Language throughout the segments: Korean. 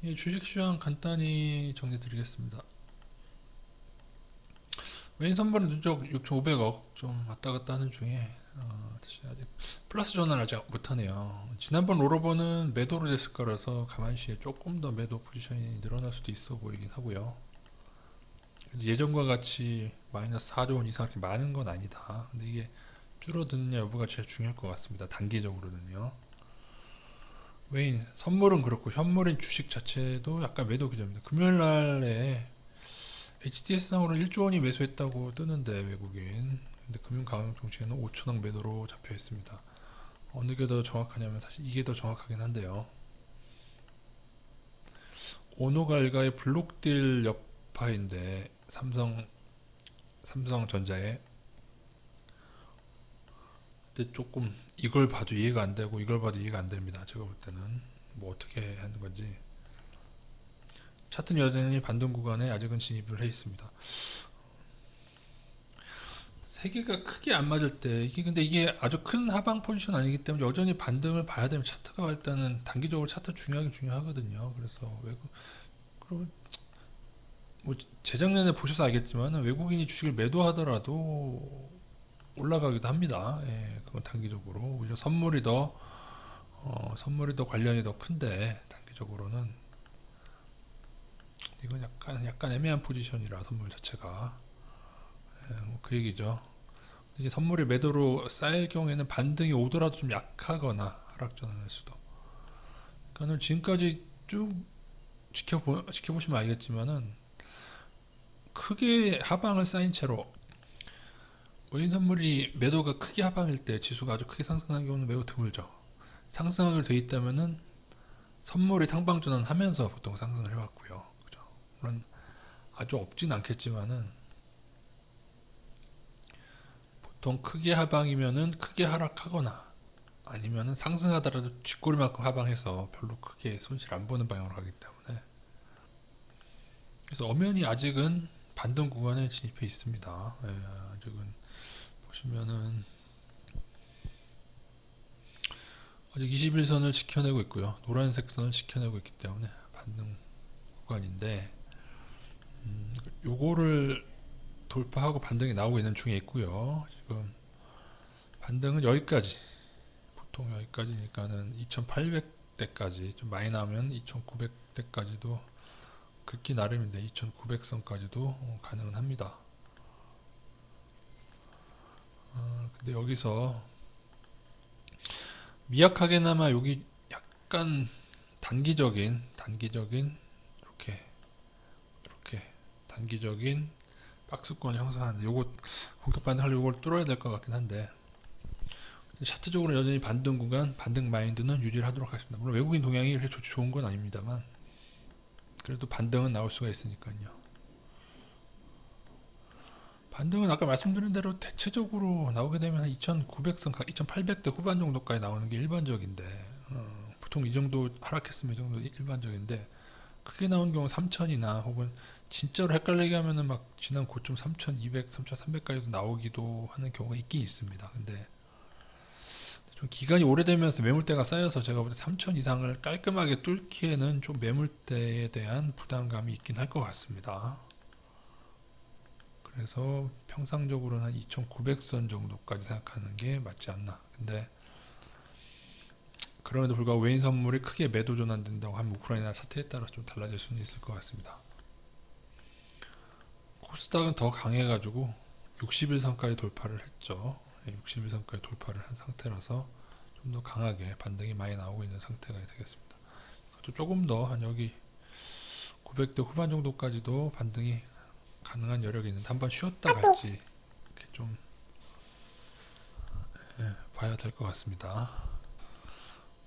이 주식시장 간단히 정리 드리겠습니다. 메인 선물은 누적 6,500억 좀 왔다 갔다 하는 중에 다시 아직 플러스 전환을 아직 못하네요. 지난번 롤오버는 매도로 됐을 거라서 가만시에 조금 더 매도 포지션이 늘어날 수도 있어 보이긴 하고요. 예전과 같이 마이너스 4조 원 이상 이렇게 많은 건 아니다. 근데 이게 줄어드느냐 여부가 제일 중요할 것 같습니다. 단기적으로는요. 메인 선물은 그렇고 현물인 주식 자체도 약간 매도 기조입니다. 금요일 날에 HTS상으로 1조 원이 매수했다고 뜨는데 외국인. 근데 금융감독총시에는 5천억 매도로 잡혀 있습니다. 어느 게 더 정확하냐면 사실 이게 더 정확하긴 한데요. 오노가 일가의 블록딜 여파인데 삼성전자에. 근데 조금 이걸 봐도 이해가 안 되고 이걸 봐도 이해가 안 됩니다. 제가 볼 때는 뭐 어떻게 하는 건지. 차트는 여전히 반등 구간에 아직은 진입을 해 있습니다. 세 개가 크게 안 맞을 때 이게 근데 이게 아주 큰 하방 포지션 아니기 때문에 여전히 반등을 봐야 되면 차트가 일단은 단기적으로 차트 중요하긴 중요하거든요. 그래서 외국 그리고 뭐 재작년에 보셔서 알겠지만 외국인이 주식을 매도하더라도 올라가기도 합니다. 예, 그건 단기적으로 오히려 선물이 더 관련이 더 큰데 단기적으로는 이건 약간 애매한 포지션이라 선물 자체가. 예, 뭐그 얘기죠. 이게 선물이 매도로 쌓일 경우에는 반등이 오더라도 좀 약하거나 하락전환할 수도. 그러니까 지금까지 쭉 지켜보시면 알겠지만은 크게 하방을 쌓인 채로 원인 선물이 매도가 크게 하방일 때 지수가 아주 크게 상승하는 경우는 매우 드물죠. 상승하게 돼 있다면은 선물이 상방 전환하면서 보통 상승을 해왔고요. 그죠? 물론 아주 없진 않겠지만은 보통 크게 하방이면은 크게 하락하거나 아니면은 상승하더라도 쥐꼬리만큼 하방해서 별로 크게 손실 안 보는 방향으로 가기 때문에. 그래서 엄연히 아직은 반등 구간에 진입해 있습니다. 예, 아직은 보시면은 아직 21선을 지켜내고 있고요. 노란색 선을 지켜내고 있기 때문에 반등 구간인데 요거를 돌파하고 반등이 나오고 있는 중에 있고요. 지금 반등은 여기까지, 보통 여기까지니까는 2800대까지 좀 많이 나오면 2900대까지도 긁기 나름인데 2900선까지도 가능은 합니다. 근데 여기서 미약하게나마 여기 약간 단기적인 이렇게 단기적인 박스권 형성하는데 요거 공격 반등하려고 이걸 뚫어야 될 것 같긴 한데 차트적으로 여전히 반등 구간, 반등 마인드는 유지를 하도록 하겠습니다. 물론 외국인 동향이 이렇게 좋은 건 아닙니다만 그래도 반등은 나올 수가 있으니까요. 반등은 아까 말씀드린 대로 대체적으로 나오게 되면 한 2,900선, 2,800대 후반 정도까지 나오는 게 일반적인데 보통 이 정도 하락했으면 이 정도 일반적인데 크게 나온 경우 3,000이나 혹은 진짜로 헷갈리게 하면은 막 지난 고점 3,200, 3,300까지도 나오기도 하는 경우가 있긴 있습니다. 근데 좀 기간이 오래되면서 매물대가 쌓여서 제가 볼 때 3,000 이상을 깔끔하게 뚫기에는 좀 매물대에 대한 부담감이 있긴 할 것 같습니다. 그래서 평상적으로는 한 2,900선 정도까지 생각하는 게 맞지 않나. 근데 그럼에도 불구하고 외인 선물이 크게 매도 전환된다고 하면 우크라이나 사태에 따라 좀 달라질 수는 있을 것 같습니다. 코스닥은 더 강해가지고 60일선까지 돌파를 했죠. 60일선까지 돌파를 한 상태라서 좀 더 강하게 반등이 많이 나오고 있는 상태가 되겠습니다. 또 조금 더 한 여기 900대 후반 정도까지도 반등이 가능한 여력이 있는데 한번 쉬었다 갈지 이렇게 좀 봐야 될 것 같습니다.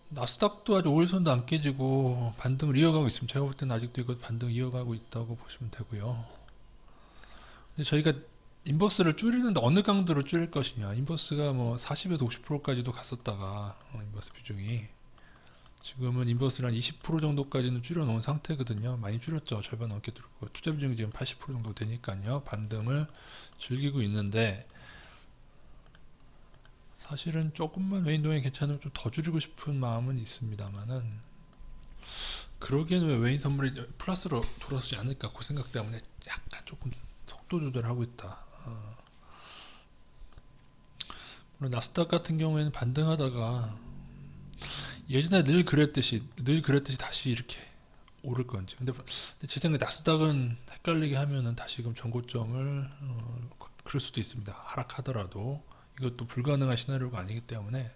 나스닥도 아주 5일선도 안 깨지고 반등을 이어가고 있습니다. 제가 볼 때는 아직도 이거 반등 이어가고 있다고 보시면 되고요. 근데 저희가 인버스를 줄이는데 어느 강도로 줄일 것이냐. 인버스가 뭐 40에서 50%까지도 갔었다가 인버스 비중이 지금은 인버스를 한 20% 정도까지는 줄여놓은 상태거든요. 많이 줄였죠. 절반 넘게 줄고 투자 비중이 지금 80% 정도 되니까요. 반등을 즐기고 있는데 사실은 조금만 외인동에 괜찮으면 좀 더 줄이고 싶은 마음은 있습니다만은 그러기에는 왜 외인 선물이 플러스로 돌아서지 않을까 그 생각 때문에 약간 조금 속도 조절하고 있다. 물론 나스닥 같은 경우에는 반등하다가 예전에 늘 그랬듯이 다시 이렇게 오를 건지. 근데 제 생각에 나스닥은 헷갈리게 하면은 다시금 전고점을 그럴 수도 있습니다. 하락하더라도 이것도 불가능한 시나리오가 아니기 때문에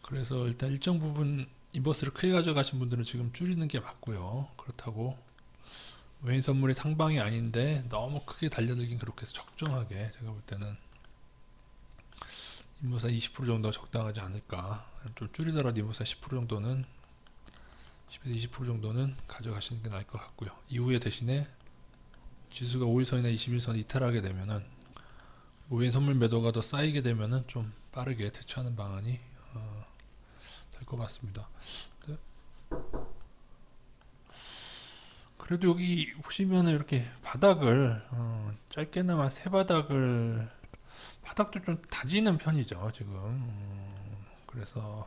그래서 일단 일정 부분 인버스를 크게 가져가신 분들은 지금 줄이는 게 맞고요. 그렇다고 외인 선물이 상방이 아닌데 너무 크게 달려들긴 그렇게 해서 적정하게 제가 볼 때는 인버스 한 20% 정도가 적당하지 않을까. 좀 줄이더라도 인버스 한 10% 정도는 10에서 20% 정도는 가져가시는 게 나을 것 같고요. 이후에 대신에 지수가 5일선이나 21선 이탈하게 되면은 외인 선물 매도가 더 쌓이게 되면은 좀 빠르게 대처하는 방안이 될 것 같습니다. 그래도 여기 보시면은 이렇게 바닥을 짧게나마 세 바닥도 좀 다지는 편이죠 지금. 그래서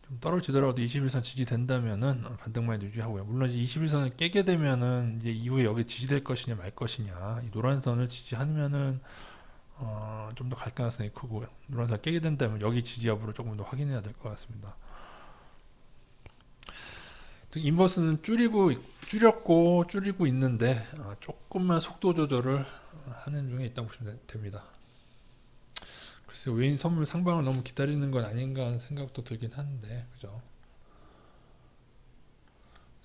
좀 떨어지더라도 21선 지지된다면은 반등만 유지하고요. 물론 이제 21선을 깨게 되면은 이제 이후에 여기 지지될 것이냐 말 것이냐, 이 노란 선을 지지하면은 좀 더 갈 가능성이 크고, 노란 선 깨게 된다면 여기 지지 여부를 조금 더 확인해야 될 것 같습니다. 인버스는 줄였고 줄이고 있는데 조금만 속도 조절을 하는 중에 있다고 보시면 됩니다. 글쎄 외인 선물 상방을 너무 기다리는 건 아닌가 하는 생각도 들긴 하는데, 그죠?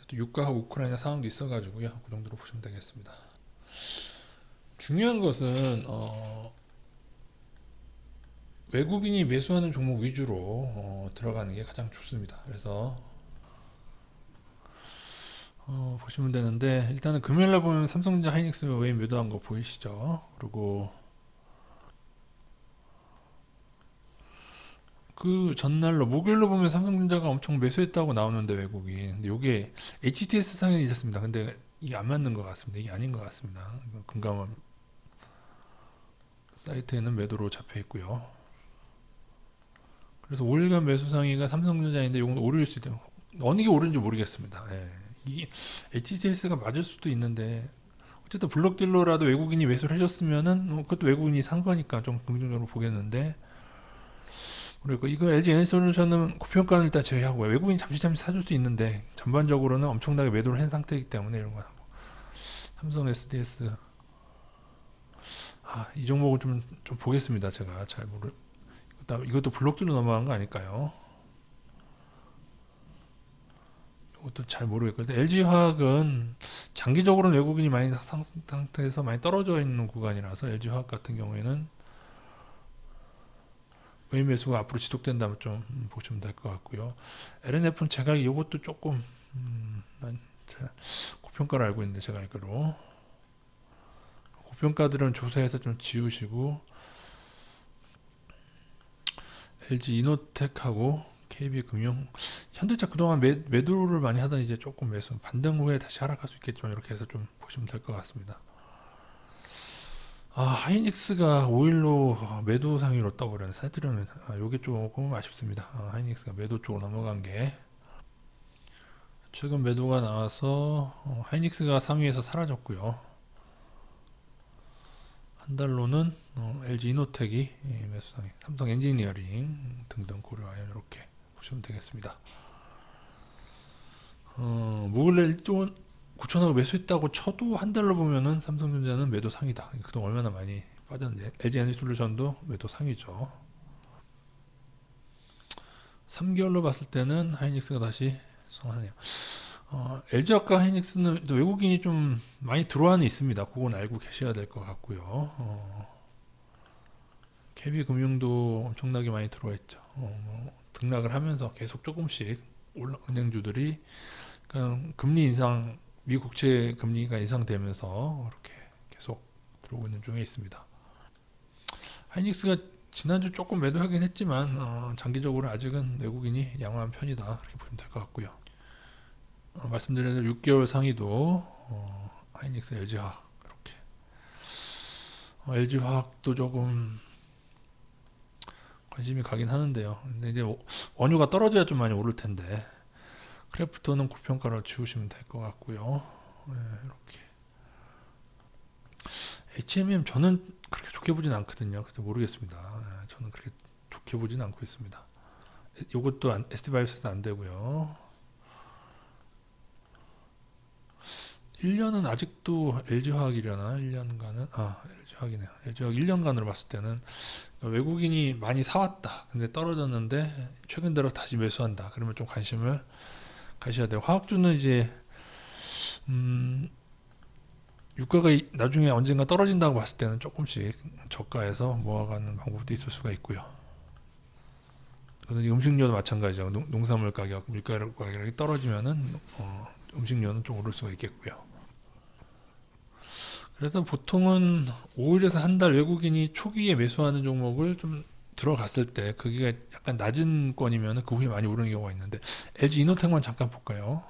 또 유가하고 우크라이나 상황도 있어가지고요. 그 정도로 보시면 되겠습니다. 중요한 것은 외국인이 매수하는 종목 위주로 들어가는 게 가장 좋습니다. 그래서 보시면 되는데, 일단은 금요일날 보면 삼성전자 하이닉스 외인 매도한 거 보이시죠? 그리고 그 전날로 목요일로 보면 삼성전자가 엄청 매수했다고 나오는데 외국인. 근데 이게 HTS 상향이 있었습니다. 근데 이게 안 맞는 것 같습니다. 이게 아닌 것 같습니다. 금감원 사이트에는 매도로 잡혀 있고요. 그래서 5일간 매수 상위가 삼성전자인데 이건 오를 수도 있고 어느 게 오른지 모르겠습니다. 예. 이게 HTS가 맞을 수도 있는데 어쨌든 블록딜러라도 외국인이 매수를 해줬으면은 그것도 외국인이 산 거니까 좀 긍정적으로 보겠는데, 그리고 이거 LG 에너지솔루션은 고평가는 일단 제외하고 외국인 잠시 사줄 수 있는데 전반적으로는 엄청나게 매도를 한 상태이기 때문에 이런 거 하고, 삼성 SDS 이 종목은 좀 보겠습니다. 제가 잘 모르 이것도 블록딜로 넘어간 거 아닐까요? 이것도 잘 모르겠거든요. LG화학은 장기적으로는 외국인이 많이 상태에서 많이 떨어져 있는 구간이라서 LG화학 같은 경우에는 외인 매수가 앞으로 지속된다면 좀 보시면 될 것 같고요. LNF는 제가 이것도 조금 고평가를 알고 있는데, 제가 알기로 고평가들은 조사해서 좀 지우시고 LG 이노텍하고 KB금융, 현대차 그동안 매도를 많이 하던 이제 조금 매수 반등 후에 다시 하락할 수 있겠지만 이렇게 해서 좀 보시면 될 것 같습니다. 하이닉스가 5일로 매도 상위로 떠버렸네. 사들여는 요게 조금 아쉽습니다. 하이닉스가 매도 쪽으로 넘어간 게 최근 매도가 나와서 하이닉스가 상위에서 사라졌고요. 한 달로는 LG 이노텍이 매수 상위, 삼성 엔지니어링 등등 고려하여 이렇게 보시면 되겠습니다. 목요일에 1조 9천억 매수했다고 쳐도 한 달로 보면은 삼성전자는 매도 상이다. 그동안 얼마나 많이 빠졌는지. LG 에너지솔루션도 매도 상이죠. 3개월로 봤을 때는 하이닉스가 다시 성하네요. LG화학과 하이닉스는 외국인이 좀 많이 들어와는 있습니다. 그건 알고 계셔야 될 것 같고요. KB금융도 엄청나게 많이 들어와 있죠. 등락을 하면서 계속 조금씩 은행주들이 그냥 금리 인상, 미국 국채 금리가 인상되면서 이렇게 계속 들어오고 있는 중에 있습니다. 하이닉스가 지난주 조금 매도하긴 했지만 장기적으로 아직은 외국인이 양호한 편이다, 그렇게 보시면 될 것 같고요. 말씀드린 대로 6개월 상위도 하이닉스, LG화학 이렇게. LG화학도 조금 관심이 가긴 하는데요. 근데 이제 원유가 떨어져야 좀 많이 오를 텐데 크래프터는 고평가로 지우시면 될 것 같고요. 네, 이렇게 HMM 저는 그렇게 좋게 보진 않거든요. 그래서 모르겠습니다. 저는 그렇게 좋게 보진 않고 있습니다. 요것도 SD바이오스도 안 되고요. 1년은 아직도 LG화학이려나? 1년간은 LG화학이네요. LG화학 1년간으로 봤을 때는 외국인이 많이 사왔다. 근데 떨어졌는데 최근 들어 다시 매수한다. 그러면 좀 관심을 가셔야 돼요. 화학주는 이제 음, 유가가 나중에 언젠가 떨어진다고 봤을 때는 조금씩 저가에서 모아가는 방법도 있을 수가 있고요. 그래서 음식료도 마찬가지죠. 농산물 가격, 밀가루 가격이 떨어지면은 음식료는 좀 오를 수가 있겠고요. 그래서 보통은 5일에서 한 달 외국인이 초기에 매수하는 종목을 좀 들어갔을 때 그게 약간 낮은 권이면 그 후에 많이 오르는 경우가 있는데 LG 이노텍만 잠깐 볼까요?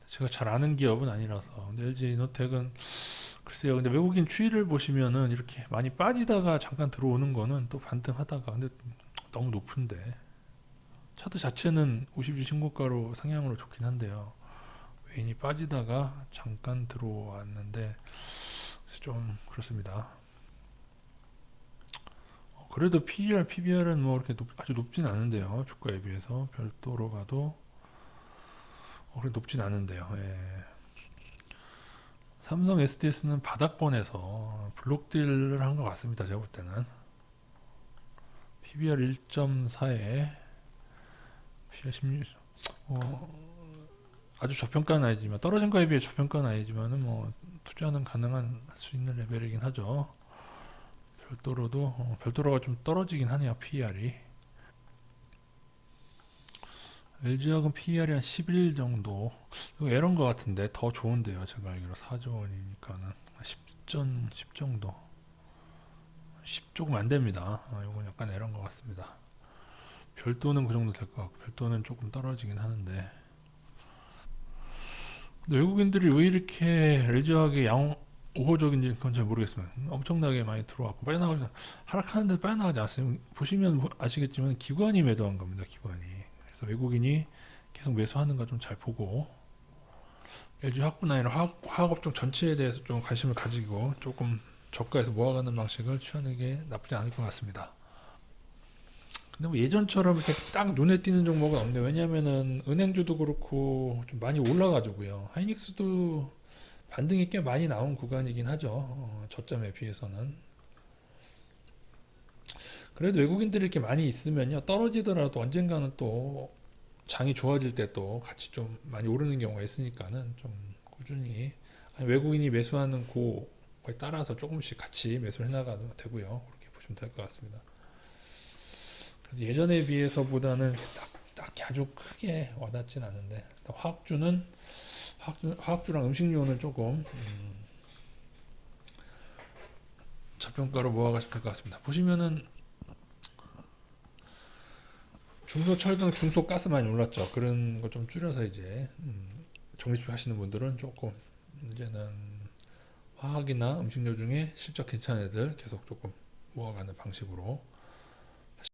제가 잘 아는 기업은 아니라서 근데 LG 이노텍은 글쎄요. 근데 외국인 추이를 보시면은 이렇게 많이 빠지다가 잠깐 들어오는 거는 또 반등하다가 근데 너무 높은데 차트 자체는 50주 신고가로 상향으로 좋긴 한데요. 외인이 빠지다가 잠깐 들어왔는데 좀 그렇습니다. 그래도 PER, PBR은 뭐 이렇게 아주 높진 않은데요. 주가에 비해서 별도로 가도 그렇게 높진 않은데요. 예. 삼성 SDS는 바닥권에서 블록딜을 한 것 같습니다. 제가 볼 때는 PBR 1.4에 PBR 16, 아주 저평가는 아니지만 떨어진 거에 비해 저평가는 아니지만은 뭐 투자는 가능한 수 있는 레벨이긴 하죠. 별도로가 좀 떨어지긴 하네요. PER이 LG화학은 PER이 한 11 정도. 이거 에러인 것 같은데 더 좋은데요. 제가 알기로 4조 원이니까는 10 정도. 10 조금 안 됩니다. 이건 약간 에러인 것 같습니다. 별도는 그 정도 될 것 같고 별도는 조금 떨어지긴 하는데 근데 외국인들이 왜 이렇게 LG화학에 우호적인지 그건 잘 모르겠습니다. 엄청나게 많이 들어왔고 빠져나가지 하락하는데 빠져나가지 않았어요. 보시면 아시겠지만 기관이 매도한 겁니다. 기관이. 그래서 외국인이 계속 매수하는 거 좀 잘 보고 LG 화학뿐 아니라 화학업종 전체에 대해서 좀 관심을 가지고 조금 저가에서 모아가는 방식을 취하는 게 나쁘지 않을 것 같습니다. 근데 뭐 예전처럼 이렇게 딱 눈에 띄는 종목은 없는데 왜냐면은 은행주도 그렇고 좀 많이 올라가지고요. 하이닉스도 반등이 꽤 많이 나온 구간이긴 하죠. 저점에 비해서는. 그래도 외국인들이 이렇게 많이 있으면요. 떨어지더라도 언젠가는 또 장이 좋아질 때 또 같이 좀 많이 오르는 경우가 있으니까는 좀 꾸준히 아니, 외국인이 매수하는 그거에 따라서 조금씩 같이 매수를 해나가도 되고요. 그렇게 보시면 될 것 같습니다. 예전에 비해서보다는 딱히 아주 크게 와닿진 않는데 화학주랑 음식료는 조금 저평가로 모아가시면 될 것 같습니다. 보시면은 중소철강, 중소가스 많이 올랐죠. 그런 거 좀 줄여서 이제 적립식 하시는 분들은 조금 이제는 화학이나 음식료 중에 실적 괜찮은 애들 계속 조금 모아가는 방식으로